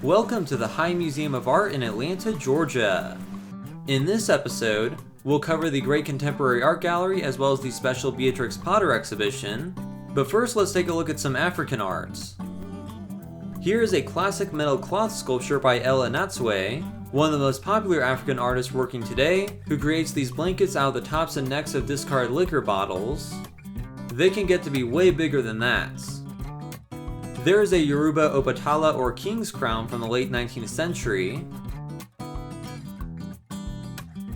Welcome to the High Museum of Art in Atlanta, Georgia. In this episode, we'll cover the Great Contemporary Art Gallery as well as the special Beatrix Potter exhibition, but first let's take a look at some African art. Here is a classic metal cloth sculpture by Ella Natswe, one of the most popular African artists working today, who creates these blankets out of the tops and necks of discarded liquor bottles. They can get to be way bigger than that. There is a Yoruba Obatala or king's crown from the late 19th century.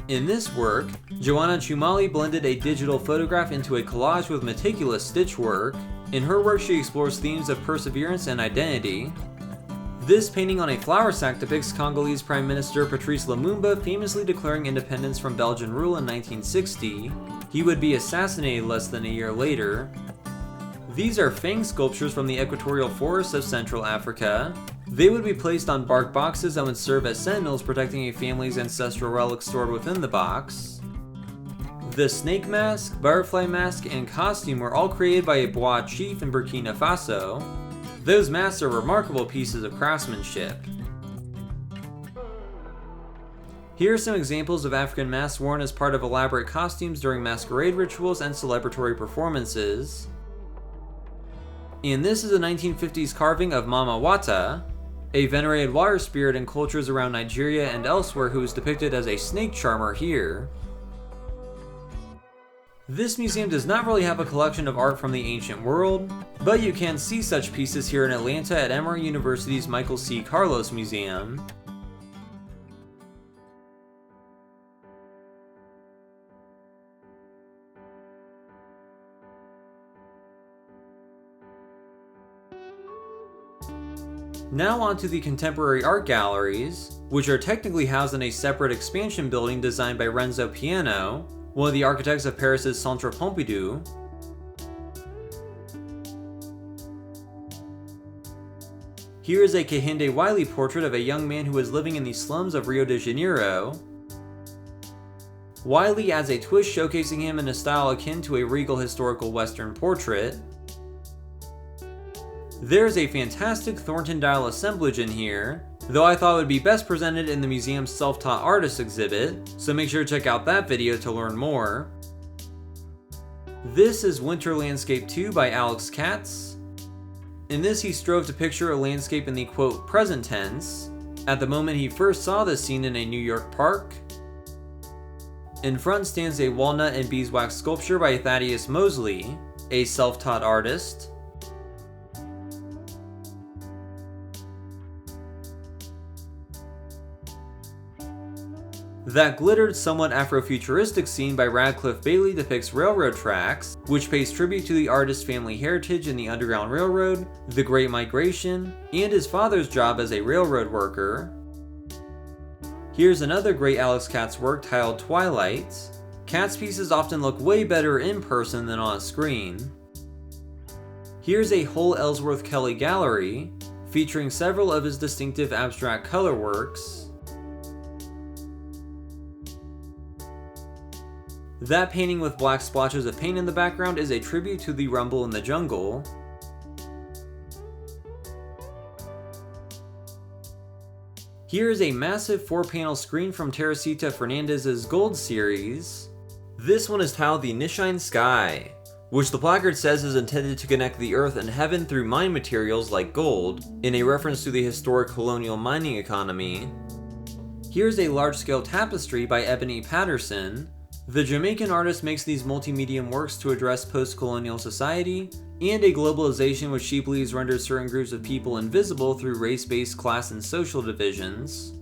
In this work, Joanna Chumali blended a digital photograph into a collage with meticulous stitchwork. In her work, she explores themes of perseverance and identity. This painting on a flour sack depicts Congolese Prime Minister Patrice Lumumba famously declaring independence from Belgian rule in 1960. He would be assassinated less than a year later. These are fang sculptures from the equatorial forests of Central Africa. They would be placed on bark boxes that would serve as sentinels protecting a family's ancestral relics stored within the box. The snake mask, butterfly mask, and costume were all created by a Bois chief in Burkina Faso. Those masks are remarkable pieces of craftsmanship. Here are some examples of African masks worn as part of elaborate costumes during masquerade rituals and celebratory performances. And this is a 1950s carving of Mama Wata, a venerated water spirit in cultures around Nigeria and elsewhere who is depicted as a snake charmer here. This museum does not really have a collection of art from the ancient world, but you can see such pieces here in Atlanta at Emory University's Michael C. Carlos Museum. Now on to the contemporary art galleries, which are technically housed in a separate expansion building designed by Renzo Piano, one of the architects of Paris's Centre Pompidou. Here is a Kehinde Wiley portrait of a young man who is living in the slums of Rio de Janeiro. Wiley adds a twist showcasing him in a style akin to a regal historical Western portrait. There is a fantastic Thornton dial assemblage in here, though I thought it would be best presented in the museum's self-taught artist exhibit, so make sure to check out that video to learn more. This is Winter Landscape 2 by Alex Katz. In this, he strove to picture a landscape in the quote present tense, at the moment he first saw this scene in a New York park. In front stands a walnut and beeswax sculpture by Thaddeus Mosley, a self-taught artist. That glittered, somewhat Afrofuturistic scene by Radcliffe Bailey depicts railroad tracks, which pays tribute to the artist's family heritage in the Underground Railroad, the Great Migration, and his father's job as a railroad worker. Here's another great Alex Katz work titled Twilight. Katz pieces often look way better in person than on a screen. Here's a whole Ellsworth Kelly gallery, featuring several of his distinctive abstract color works. That painting with black splotches of paint in the background is a tribute to the Rumble in the Jungle. Here is a massive 4-panel screen from Teresita Fernandez's Gold series. This one is titled The Nishine Sky, which the placard says is intended to connect the earth and heaven through mine materials like gold, in a reference to the historic colonial mining economy. Here's a large-scale tapestry by Ebony Patterson. The Jamaican artist makes these multi-medium works to address post-colonial society and a globalization which she believes renders certain groups of people invisible through race-based class and social divisions.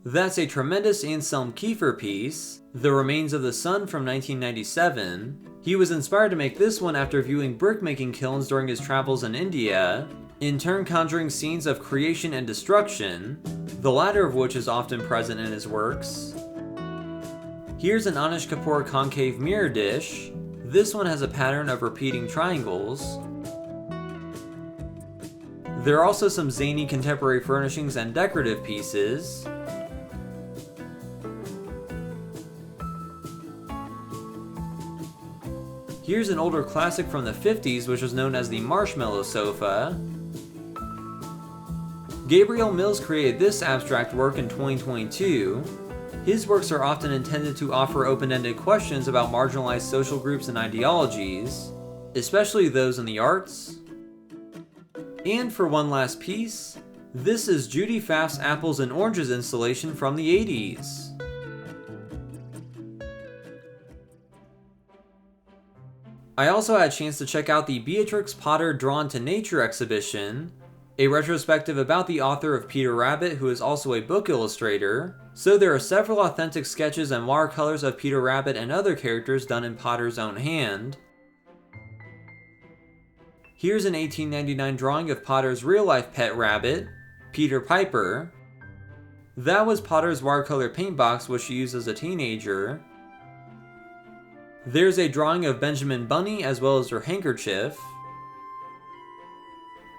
That's a tremendous Anselm Keifer piece, The Remains of the Sun from 1997. He was inspired to make this one after viewing brickmaking kilns during his travels in India, in turn conjuring scenes of creation and destruction, the latter of which is often present in his works. Here's an Anish Kapoor concave mirror dish. This one has a pattern of repeating triangles. There are also some zany contemporary furnishings and decorative pieces. Here's an older classic from the 50s which was known as the marshmallow sofa. Gabriel Mills created this abstract work in 2022. His works are often intended to offer open-ended questions about marginalized social groups and ideologies, especially those in the arts. And for one last piece, this is Judy Pfaff's Apples and Oranges installation from the 80s. I also had a chance to check out the Beatrix Potter Drawn to Nature exhibition, a retrospective about the author of Peter Rabbit, who is also a book illustrator. So there are several authentic sketches and watercolors of Peter Rabbit and other characters done in Potter's own hand. Here's an 1899 drawing of Potter's real-life pet rabbit, Peter Piper. That was Potter's watercolor paint box which she used as a teenager. There's a drawing of Benjamin Bunny as well as her handkerchief.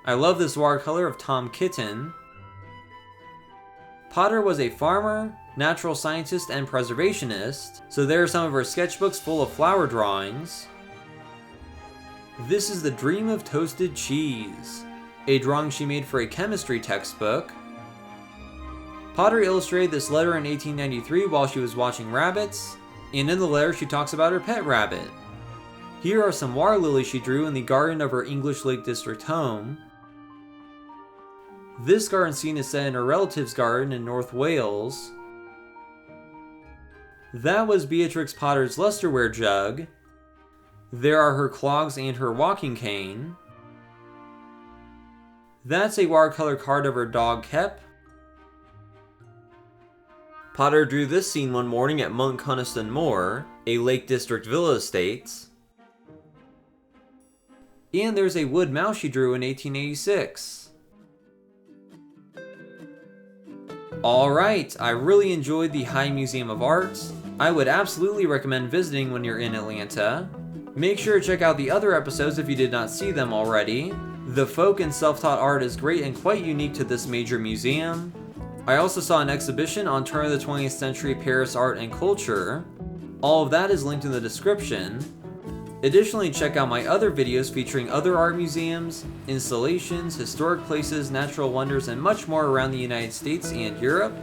I love this watercolor of Tom Kitten. Potter was a farmer, natural scientist, and preservationist, so there are some of her sketchbooks full of flower drawings. This is the Dream of Toasted Cheese, a drawing she made for a chemistry textbook. Potter illustrated this letter in 1893 while she was watching rabbits, and in the letter she talks about her pet rabbit. Here are some water lilies she drew in the garden of her English Lake District home. This garden scene is set in her relative's garden in North Wales. That was Beatrix Potter's lusterware jug. There are her clogs and her walking cane. That's a watercolor card of her dog Kep. Potter drew this scene one morning at Monk Coniston Moor, a Lake District villa estate. And there's a wood mouse she drew in 1886. Alright, I really enjoyed the High Museum of Art. I would absolutely recommend visiting when you're in Atlanta. Make sure to check out the other episodes if you did not see them already. The folk and self-taught art is great and quite unique to this major museum. I also saw an exhibition on turn of the 20th century Paris art and culture. All of that is linked in the description. Additionally, check out my other videos featuring other art museums, installations, historic places, natural wonders, and much more around the United States and Europe.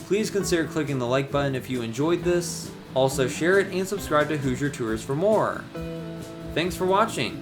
Please consider clicking the like button if you enjoyed this. Also share it and subscribe to Hoosier Tours for more. Thanks for watching.